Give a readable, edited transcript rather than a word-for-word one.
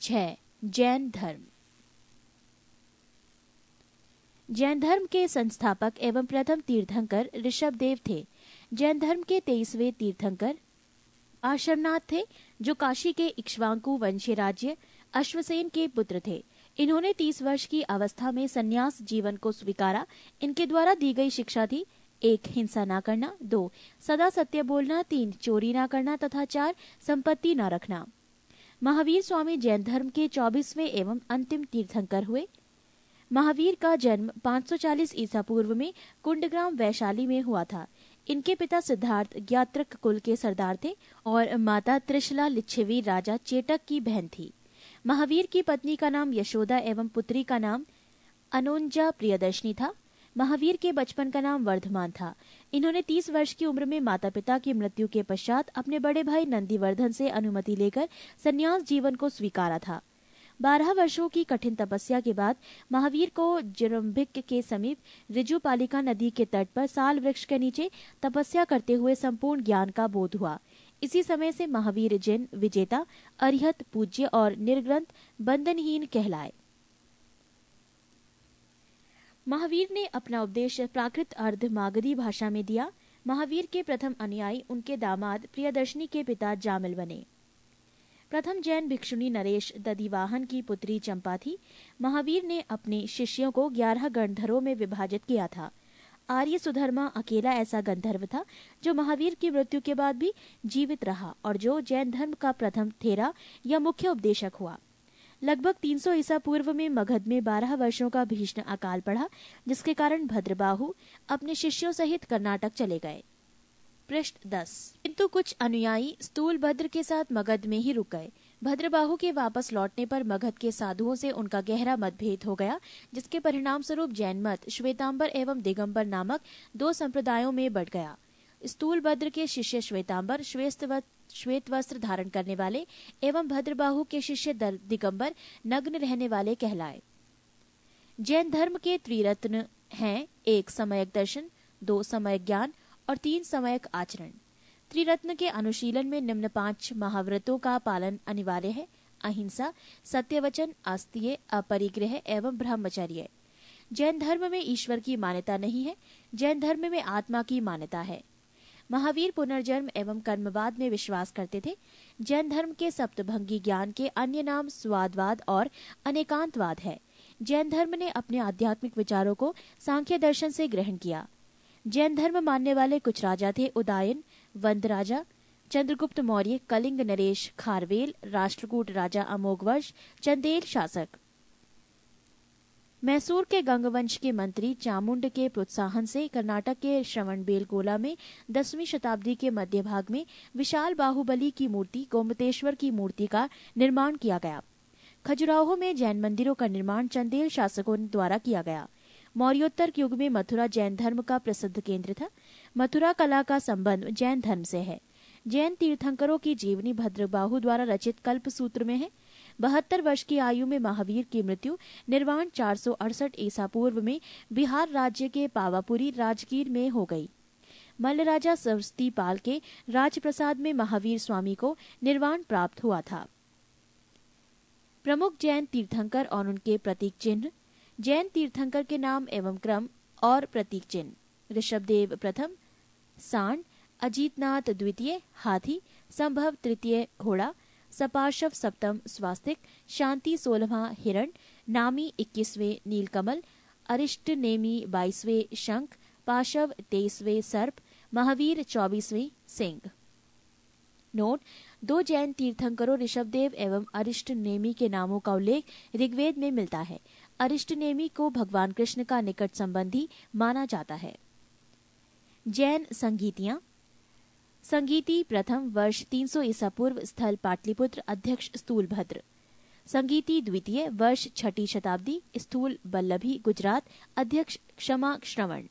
6. जैन धर्म। जैन धर्म के संस्थापक एवं प्रथम तीर्थंकर ऋषभदेव थे। जैन धर्म के 23वें तीर्थंकर आश्रमनाथ थे, जो काशी के इक्ष्वाकु वंशीय राज्य अश्वसेन के पुत्र थे। इन्होंने 30 वर्ष की अवस्था में संन्यास जीवन को स्वीकारा। इनके द्वारा दी गई शिक्षा थी: 1. हिंसा न करना, 2. सदा सत्य बोलना, 3. चोरी न करना तथा 4. संपत्ति न रखना। महावीर स्वामी जैन धर्म के 24वें एवं अंतिम तीर्थंकर हुए। महावीर का जन्म 540 ईसा पूर्व में कुंडग्राम वैशाली में हुआ था। इनके पिता सिद्धार्थ ज्ञात्रक कुल के सरदार थे और माता त्रिशला लिच्छवी राजा चेटक की बहन थी। महावीर की पत्नी का नाम यशोदा एवं पुत्री का नाम अनोंजा प्रियदर्शनी था। महावीर के बचपन का नाम वर्धमान था। इन्होंने 30 वर्ष की उम्र में माता पिता की मृत्यु के पश्चात अपने बड़े भाई नंदीवर्धन से अनुमति लेकर संन्यास जीवन को स्वीकारा था। 12 वर्षों की कठिन तपस्या के बाद महावीर को जिरम्भिक के समीप ऋजुपालिका नदी के तट पर साल वृक्ष के नीचे तपस्या करते हुए संपूर्ण ज्ञान का बोध हुआ। इसी समय से महावीर जिन विजेता, अरिहत, पूज्य और निर्ग्रंथ बंधनहीन कहलाए। महावीर ने अपना उपदेश प्राकृत अर्ध मागधी भाषा में दिया। महावीर के प्रथम अनुयायी उनके दामाद प्रियदर्शनी के पिता जामिल बने। प्रथम जैन भिक्षुणी नरेश दधिवाहन की पुत्री चंपा थी। महावीर ने अपने शिष्यों को 11 गंधर्वों में विभाजित किया था। आर्य सुधर्मा अकेला ऐसा गंधर्व था जो महावीर की मृत्यु के बाद भी जीवित रहा और जो जैन धर्म का प्रथम थेरा या मुख्य उपदेशक हुआ। लगभग 300 ईसा पूर्व में मगध में 12 वर्षों का भीषण अकाल पड़ा, जिसके कारण भद्रबाहु अपने शिष्यों सहित कर्नाटक चले गए। पृष्ठ 10। किंतु कुछ अनुयायी स्थूलभद्र के साथ मगध में ही रुक गए। भद्रबाहु के वापस लौटने पर मगध के साधुओं से उनका गहरा मतभेद हो गया, जिसके परिणाम स्वरूप जैन मत श्वेतांबर एवं दिगंबर नामक 2 संप्रदायों में बढ़ गया। स्थूलभद्र के शिष्य श्वेतांबर श्वेत वस्त्र धारण करने वाले एवं भद्रबाहु के शिष्य दिगंबर नग्न रहने वाले कहलाए। जैन धर्म के त्रिरत्न हैं: 1. सम्यक दर्शन, 2. सम्यक ज्ञान और 3. सम्यक आचरण। त्रिरत्न के अनुशीलन में निम्न 5 महाव्रतों का पालन अनिवार्य है: अहिंसा, सत्यवचन, आस्तिय, अपरिग्रह एवं ब्रह्मचर्य। जैन धर्म में ईश्वर की मान्यता नहीं है। जैन धर्म में आत्मा की मान्यता है। महावीर पुनर्जन्म एवं कर्मवाद में विश्वास करते थे। जैन धर्म के सप्तभंगी ज्ञान के अन्य नाम स्वादवाद और अनेकांतवाद है। जैन धर्म ने अपने आध्यात्मिक विचारों को सांख्य दर्शन से ग्रहण किया। जैन धर्म मानने वाले कुछ राजा थे: उदायन, वंद राजा, चंद्रगुप्त मौर्य, कलिंग नरेश खारवेल, राष्ट्रकूट राजा अमोघवर्ष, चंदेल शासक। मैसूर के गंगवंश के मंत्री चामुंड के प्रोत्साहन से कर्नाटक के श्रवणबेलगोला में 10वीं शताब्दी के मध्य भाग में विशाल बाहुबली की मूर्ति गोमतेश्वर की मूर्ति का निर्माण किया गया। खजुराहो में जैन मंदिरों का निर्माण चंदेल शासकों द्वारा किया गया। मौर्योत्तर युग में मथुरा जैन धर्म का प्रसिद्ध केंद्र था। मथुरा कला का संबंध जैन धर्म से है। जैन तीर्थंकरों की जीवनी भद्रबाहु द्वारा रचित कल्पसूत्र में है। 72 वर्ष की आयु में महावीर की मृत्यु निर्वाण 468 ईसा पूर्व में बिहार राज्य के पावापुरी राजगीर में हो गई। मल्ल राजा सरस्वती पाल के राजप्रसाद में महावीर स्वामी को निर्वाण प्राप्त हुआ था। प्रमुख जैन तीर्थंकर और उनके प्रतीक चिन्ह। जैन तीर्थंकर के नाम एवं क्रम और प्रतीक चिन्ह: ऋषभदेव प्रथम सांड, अजीतनाथ द्वितीय हाथी, संभव तृतीय घोड़ा, सपार्शव सप्तम स्वास्तिक, शांति 16वां हिरण, नामी 21वें नीलकमल, अरिष्ट नेमी 22वें शंख, पाशव 23वें सर्प, महावीर 24वें सिंह। नोट: 2 जैन तीर्थंकरों ऋषभदेव एवं अरिष्ट नेमी के नामों का उल्लेख ऋग्वेद में मिलता है। अरिष्ट नेमी को भगवान कृष्ण का निकट संबंधी माना जाता है। जैन संगीतियां। संगीति प्रथम वर्ष 300 ईसा पूर्व, स्थल पाटलिपुत्र, अध्यक्ष स्थूलभद्र। संगीति द्वितीय वर्ष 6ठी शताब्दी, स्थूल बल्लभी गुजरात, अध्यक्ष क्षमा श्रवण।